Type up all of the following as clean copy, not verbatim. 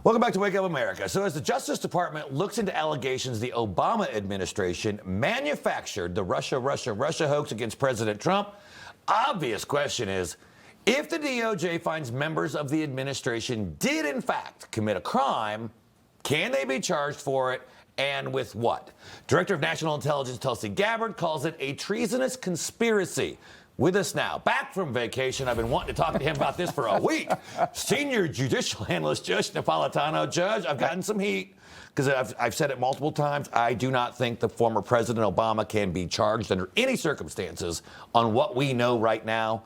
Welcome back to Wake Up America. So as the Justice Department looks into allegations the Obama administration manufactured the Russia hoax against President Trump, obvious question is, if the DOJ finds members of the administration did in fact commit a crime, can they be charged for it, and with what? Director of National Intelligence Tulsi Gabbard calls it a treasonous conspiracy. With us now, back from vacation. I've been wanting to talk to him about this for a week. Senior judicial analyst Judge Napolitano. Judge, I've gotten some heat because I've said it multiple times. I do not think the former President Obama can be charged under any circumstances on what we know right now.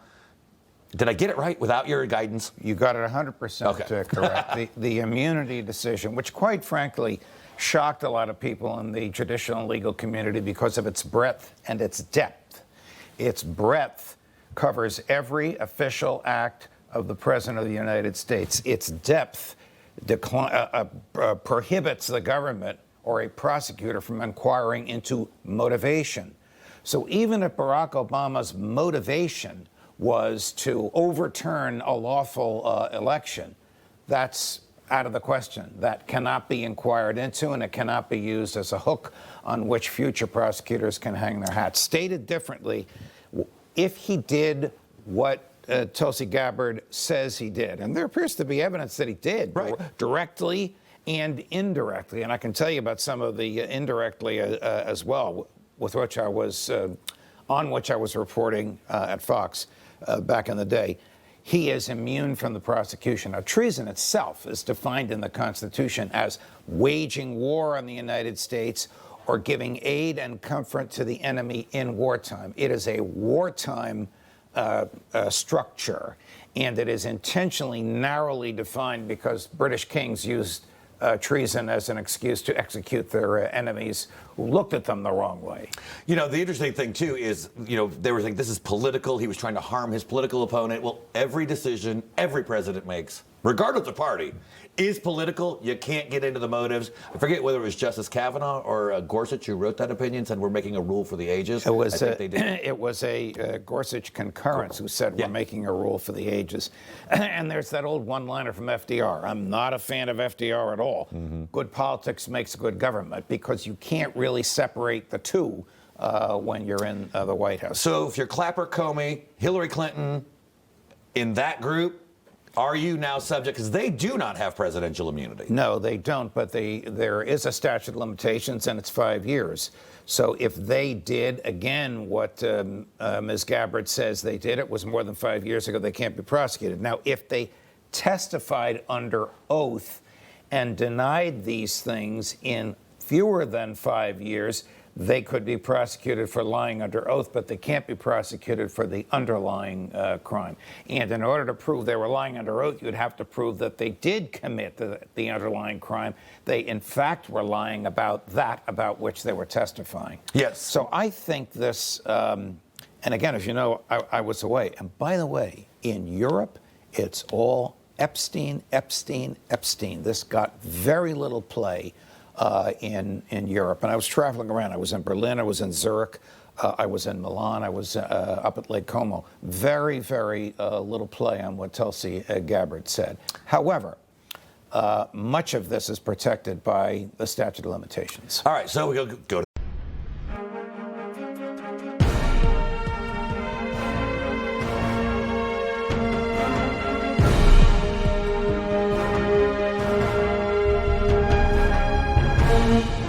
Did I get it right without your guidance? You got it 100% correct. The immunity decision, which quite frankly shocked a lot of people in the judicial and legal community because of its breadth and its depth. Its breadth covers every official act of the President of the United States. Its depth prohibits the government or a prosecutor from inquiring into motivation. So even if Barack Obama's motivation was to overturn a lawful election, that's out of the question. That cannot be inquired into, and it cannot be used as a hook on which future prosecutors can hang their hats. Stated differently, if he did what Tulsi Gabbard says he did, and there appears to be evidence that he did, right, directly and indirectly, and I can tell you about some of the indirectly as well, with which I was on which I was reporting at Fox back in the day. He is immune from the prosecution. Now, treason itself is defined in the Constitution as waging war on the United States or giving aid and comfort to the enemy in wartime. It is a wartime structure, and it is intentionally narrowly defined because British kings used treason as an excuse to execute their enemies who looked at them the wrong way. You know, the interesting thing, too, is, they were saying this is political. He was trying to harm his political opponent. Well, every decision every president makes, regardless of party, is political. You can't get into the motives. I forget whether it was Justice Kavanaugh or Gorsuch who wrote that opinion, said we're making a rule for the ages. It was, it was a Gorsuch concurrence who said we're making a rule for the ages. And there's that old one-liner from FDR. I'm not a fan of FDR at all. Good politics makes good government, because you can't really separate the two when you're in the White House. So if you're Clapper, Comey, Hillary Clinton, in that group, are you now subject, because they do not have presidential immunity? No, they don't, but there is a statute of limitations, and it's 5 years. So if they did, again, what Ms. Gabbard says they did, it was more than 5 years ago, they can't be prosecuted. Now, if they testified under oath and denied these things in fewer than 5 years, they could be prosecuted for lying under oath, but they can't be prosecuted for the underlying crime. And in order to prove they were lying under oath, you'd have to prove that they did commit the underlying crime. They, in fact, were lying about that about which they were testifying. Yes. So I think this, and again, as you know, I was away. And by the way, in Europe, it's all Epstein, Epstein, Epstein. This got very little play in Europe. And I was traveling around. I was in Berlin, I was in Zurich, I was in Milan, I was up at Lake Como. Very, very little play on what Tulsi Gabbard said. However, much of this is protected by the statute of limitations. All right, so we'll go to Thank you.